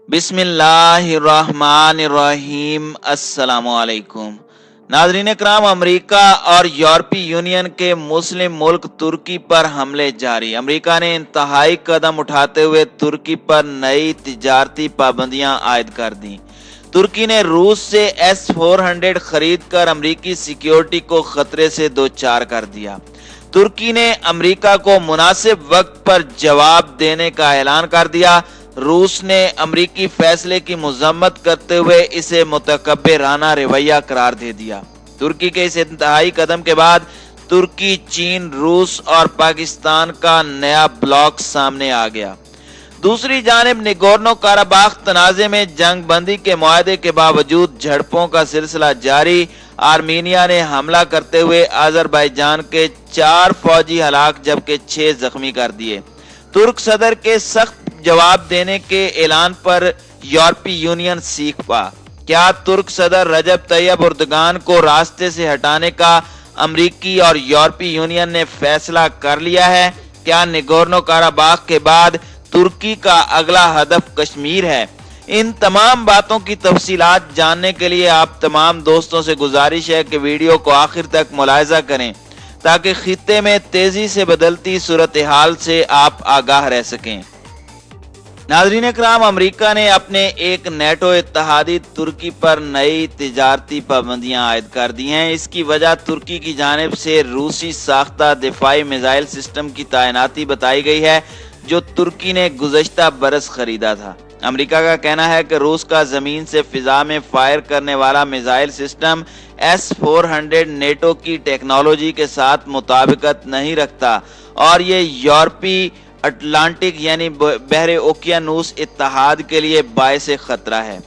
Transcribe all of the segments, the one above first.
बिस्मिल्लाहिर्रहमानिर्रहीम। अस्सलामुअलैकुम नाज़रीन इकराम, अमेरिका और यूरोपीय यूनियन के मुस्लिम मुल्क तुर्की पर हमले जारी। अमेरिका ने इंतहाई कदम उठाते हुए तुर्की पर नई तिजारती पाबंदियां आयद कर दी। तुर्की ने रूस से S-400 खरीद कर अमरीकी सिक्योरिटी को खतरे से दो चार कर दिया। तुर्की ने अमेरिका को मुनासिब वक्त पर जवाब देने का ऐलान कर दिया। रूस ने अमरीकी फैसले की मजम्मत करते हुए इसे मुतकब्बिराना रवैया करार दे दिया। तुर्की के इस इंतहाई कदम के बाद तुर्की, चीन, रूस और पाकिस्तान का नया ब्लॉक सामने आ गया। दूसरी जानिब निगोर्नो काराबाख तनाज़े में जंग बंदी के मुआहदे के बावजूद झड़पों का सिलसिला जारी। आर्मीनिया ने हमला करते हुए अजरबैजान के 4 फौजी हलाक जबकि 6 जख्मी कर दिए। तुर्क सदर के सख्त जवाब देने के ऐलान पर यूरोपीय यूनियन सीख पा। क्या तुर्क सदर रजब तैयब एर्दोगान को रास्ते से हटाने का अमरीकी और यूरोपीय यूनियन ने फैसला कर लिया है? क्या निगोर्नो काराबाख के बाद तुर्की का अगला हदफ कश्मीर है? इन तमाम बातों की तफसीलात जानने के लिए आप तमाम दोस्तों से गुजारिश है कि वीडियो को आखिर तक मुलाहिजा करें ताकि खित्ते में तेजी से बदलती सूरत हाल से आप आगाह रह सकें। नाज़रीन इकराम, अमेरिका ने अपने एक नेटो इत्तेहादी तुर्की पर नई तिजारती पाबंदियां आयद कर दी हैं। इसकी वजह तुर्की की जानिब से रूसी साख्ता दिफाई मिसाइल सिस्टम की तैनाती बताई गई है जो तुर्की ने गुज़श्ता बरस खरीदा था। अमेरिका का कहना है कि रूस का जमीन से फिजा में फायर करने वाला मिसाइल सिस्टम S-400 नेटो की टेक्नोलॉजी के साथ मुताबिकत नहीं रखता और ये यूरोपीय अटलांटिक यानी बहरे ओकियानूस इत्तेहाद के लिए बायसे खतरा है।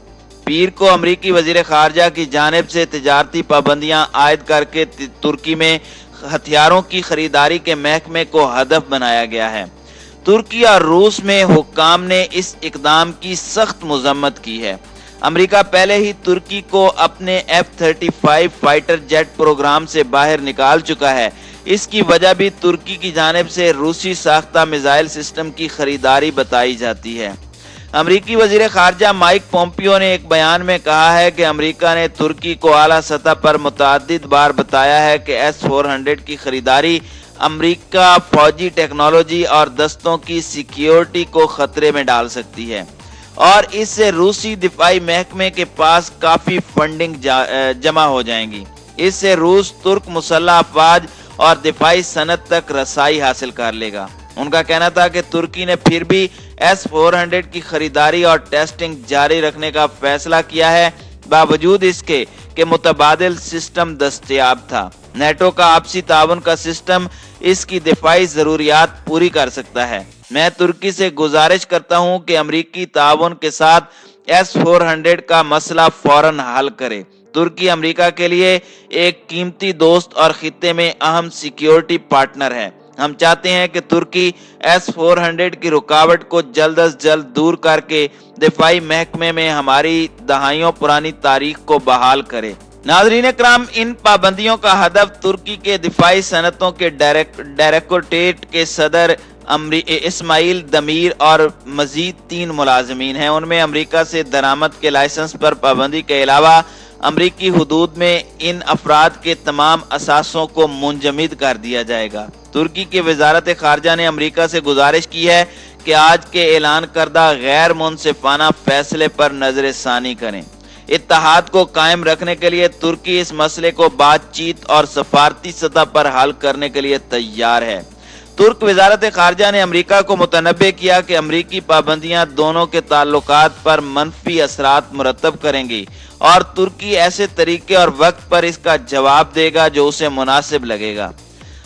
पीर को अमरीकी वजीर खारजा की जानिब से तिजारती पाबंदियां आयद करके तुर्की में हथियारों की खरीदारी के महकमे को हदफ बनाया गया है। तुर्की और रूस में हुक्काम ने इस इकदाम की सख्त मजम्मत की है। अमेरिका पहले ही तुर्की को अपने F-35 फाइटर जेट प्रोग्राम से बाहर निकाल चुका है। इसकी वजह भी तुर्की की जानिब से रूसी साख्ता मिसाइल सिस्टम की खरीदारी बताई जाती है। अमरीकी वजीर खारजा माइक पोम्पियो ने एक बयान में कहा है कि अमेरिका ने तुर्की को आला सतह पर मुतअद्दिद बार बताया है कि S-400 की खरीदारी अमेरिका फौजी टेक्नोलॉजी और दस्तों की सिक्योरिटी को खतरे में डाल सकती है और इससे रूसी दिफाई महकमे के पास काफी फंडिंग जमा हो जाएंगी। इससे रूस तुर्क मुसल्लह अफवाज और दिफाई सनत तक रसाई हासिल कर लेगा। उनका कहना था कि तुर्की ने फिर भी S-400 की खरीदारी और टेस्टिंग जारी रखने का फैसला किया है, बावजूद इसके कि मुतबादिल सिस्टम दस्तयाब था। नेटो का आपसी ताउन का सिस्टम इसकी दिफाई जरूरियात पूरी कर सकता है। मैं तुर्की से गुजारिश करता हूं कि अमरीकी ताउन के साथ S-400 का मसला फौरन हल करे। तुर्की अमेरिका के लिए एक कीमती दोस्त और खित्ते में अहम सिक्योरिटी पार्टनर है। हम चाहते हैं कि तुर्की S-400 की रुकावट को जल्द अज जल्द दूर करके दिफाई महकमे में हमारी दहाइयों पुरानी तारीख को बहाल करे। नाज़रीन इकराम, इन पाबंदियों का हदफ तुर्की के दिफाई सनतों के डायरेक्टोरेट के सदर इस्माइल दमीर और मजीद 3 मुलाजमीन हैं। उनमें अमेरिका से दरामद के लाइसेंस पर पाबंदी के अलावा अमरीकी हुदूद में इन अफराद के तमाम असासों को मुंजमद कर दिया जाएगा। तुर्की की वजारत खारजा ने अमरीका से गुजारिश की है कि आज के ऐलान करदा गैर मुनसिफाना फैसले पर नजरसानी करें। इत्तेहाद को कायम रखने के लिए तुर्की इस मसले को बातचीत और सफारती सतह पर हल करने के लिए तैयार है। तुर्क वजारत खारजा ने अमरीका को मुतनब्बे किया कि अमरीकी पाबंदियां दोनों के ताल्लुकात पर मनफी असरात मुरतब करेंगी और तुर्की ऐसे तरीके और वक्त पर इसका जवाब देगा जो उसे मुनासिब लगेगा।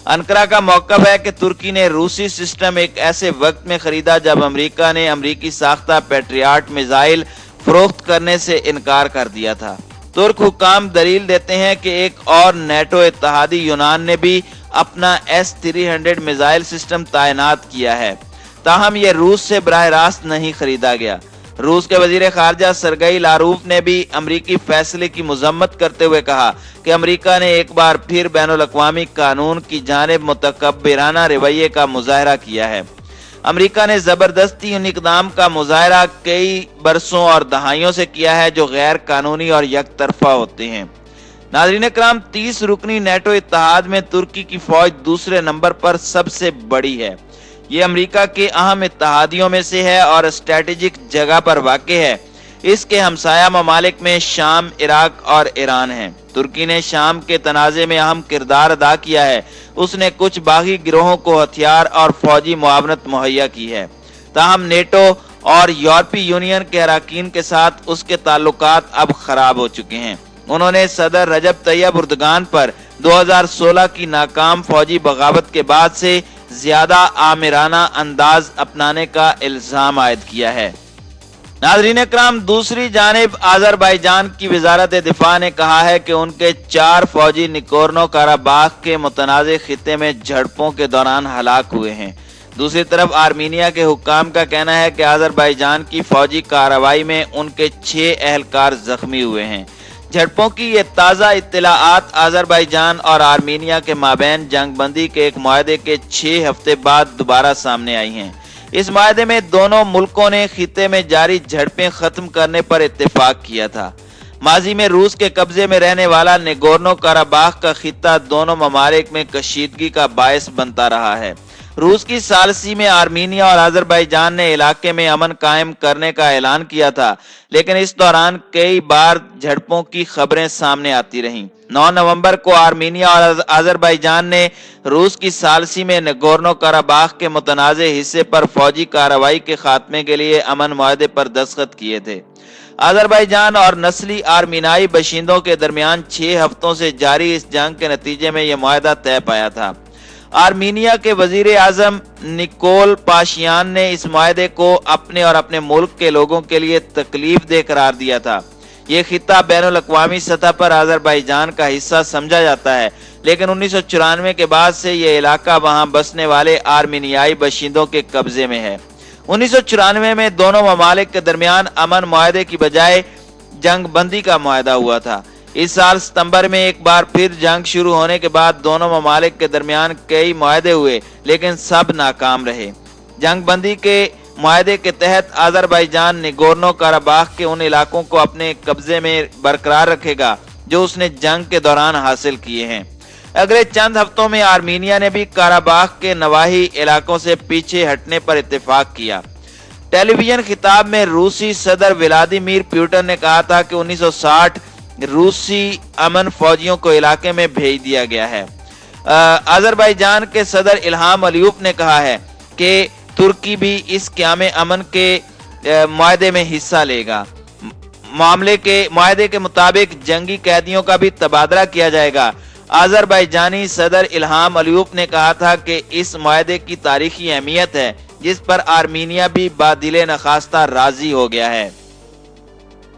अनकरा का मौक़िफ़ है कि तुर्की ने रूसी सिस्टम एक ऐसे वक्त में खरीदा जब अमरीका ने अमरीकी साख्ता पैट्रियट मिसाइल फरोख्त करने से इनकार कर दिया था। तुर्क हुक्काम दलील देते हैं कि एक और नेटो इत्तेहादी यूनान ने भी अपना S-300 मिसाइल सिस्टम तैनात किया है, ताहम यह रूस से बराह रास्त नहीं खरीदा गया। रूस के वजीर खारजा सरगई लारूफ ने भी अमरीकी फैसले की मजम्मत करते हुए कहा कि अमरीका ने एक बार फिर बैनुल अक़वामी कानून की जानिब मुतकब्बिराना रवैये का मुजाहरा किया है। امریکہ نے زبردستی ان اقدام کا مظاہرہ کئی برسوں اور دہائیوں سے کیا ہے جو غیر قانونی اور یک طرفہ ہوتے ہیں۔ ناظرین اکرام، 30 رکنی نیٹو اتحاد میں ترکی کی فوج دوسرے نمبر پر سب سے بڑی ہے۔ یہ امریکہ کے اہم اتحادیوں میں سے ہے اور اسٹریٹجک جگہ پر واقع ہے۔ اس کے ہمسایہ ممالک میں شام، عراق اور ایران ہیں۔ ترکی نے شام کے تنازع میں اہم کردار ادا کیا ہے۔ اس نے کچھ باغی گروہوں کو ہتھیار اور فوجی معاونت مہیا کی ہے۔ تاہم نیٹو اور یورپی یونین کے اراکین کے ساتھ اس کے تعلقات اب خراب ہو چکے ہیں۔ انہوں نے صدر رجب طیب اردگان پر 2016 کی ناکام فوجی بغاوت کے بعد سے زیادہ آمرانہ انداز اپنانے کا الزام عائد کیا ہے۔ ناظرین اکرام، دوسری جانب آذربائیجان کی وزارت دفاع نے کہا ہے کہ ان کے 4 فوجی نگورنو قراباخ کے متنازع خطے میں جھڑپوں کے دوران ہلاک ہوئے ہیں۔ دوسری طرف آرمینیا کے حکام کا کہنا ہے کہ آذربائیجان کی فوجی کارروائی میں ان کے 6 اہلکار زخمی ہوئے ہیں۔ جھڑپوں کی یہ تازہ اطلاعات آذربائیجان اور آرمینیا کے مابین جنگ بندی کے ایک معاہدے کے 6 ہفتے بعد دوبارہ سامنے آئی ہیں۔ اس معاہدے میں دونوں ملکوں نے خطے میں جاری جھڑپیں ختم کرنے پر اتفاق کیا تھا۔ ماضی میں روس کے قبضے میں رہنے والا نگورنو قراباخ کا خطہ دونوں ممالک میں کشیدگی کا باعث بنتا رہا ہے۔ روس کی ثالثی میں آرمینیا اور آذربائیجان نے علاقے میں امن قائم کرنے کا اعلان کیا تھا، لیکن اس دوران کئی بار جھڑپوں کی خبریں سامنے آتی رہیں۔ 9 نومبر کو آرمینیا اور آذربائیجان نے روس کی ثالثی میں نگورنو قراباخ کے متنازع حصے پر فوجی کارروائی کے خاتمے کے لیے امن معاہدے پر دستخط کیے تھے۔ آذربائیجان اور نسلی آرمینائی باشندوں کے درمیان 6 ہفتوں سے جاری اس جنگ کے نتیجے میں یہ معاہدہ طے پایا تھا۔ آرمینیا کے وزیر اعظم نکول پاشیان نے اس معاہدے کو اپنے اور اپنے ملک کے لوگوں کے لیے تکلیف دہ قرار دیا تھا۔ یہ خطہ بین الاقوامی سطح پر آذربائیجان کا حصہ سمجھا جاتا ہے، لیکن 1994 کے بعد سے یہ علاقہ وہاں بسنے والے آرمینیائی باشندوں کے قبضے میں ہے۔ 1994 میں دونوں ممالک کے درمیان امن معاہدے کی بجائے جنگ بندی کا معاہدہ ہوا تھا۔ اس سال ستمبر میں ایک بار پھر جنگ شروع ہونے کے بعد دونوں ممالک کے درمیان کئی معاہدے ہوئے، لیکن سب ناکام رہے۔ جنگ بندی کے معاہدے کے تحت آذربائیجان نگورنو قراباخ کے ان علاقوں کو اپنے قبضے میں برقرار رکھے گا جو اس نے جنگ کے دوران حاصل کیے ہیں۔ اگلے چند ہفتوں میں آرمینیا نے بھی قراباخ کے نواحی علاقوں سے پیچھے ہٹنے پر اتفاق کیا۔ ٹیلی ویژن خطاب میں روسی صدر ولادیمیر پوٹن نے کہا تھا کہ 1960 روسی امن فوجیوں کو علاقے میں بھیج دیا گیا ہے۔ آذربائیجان کے صدر الہام علیوف نے کہا ہے کہ ترکی بھی اس قیام امن کے معاہدے میں حصہ لے گا۔ معاہدے کے مطابق جنگی قیدیوں کا بھی تبادلہ کیا جائے گا۔ آذربائیجانی صدر الہام علیوف نے کہا تھا کہ اس معاہدے کی تاریخی اہمیت ہے جس پر آرمینیا بھی بادل نخواستہ راضی ہو گیا ہے۔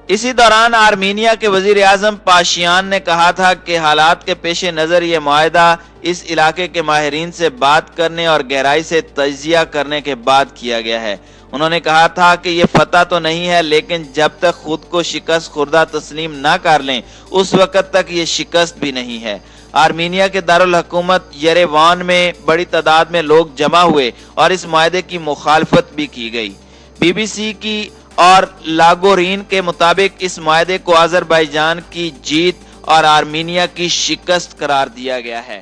اسی دوران آرمینیا کے وزیر اعظم پاشیان نے کہا تھا کہ حالات کے پیش نظر یہ معاہدہ اس علاقے کے ماہرین سے بات کرنے اور گہرائی سے تجزیہ کرنے کے بعد کیا گیا ہے۔ انہوں نے کہا تھا کہ یہ فتح تو نہیں ہے، لیکن جب تک خود کو شکست خوردہ تسلیم نہ کر لیں اس وقت تک یہ شکست بھی نہیں ہے۔ آرمینیا کے دارالحکومت یریوان میں بڑی تعداد میں لوگ جمع ہوئے اور اس معاہدے کی مخالفت بھی کی گئی۔ بی بی سی کی اور لاگورین کے مطابق اس معاہدے کو آذربائیجان کی جیت اور آرمینیا کی شکست قرار دیا گیا ہے۔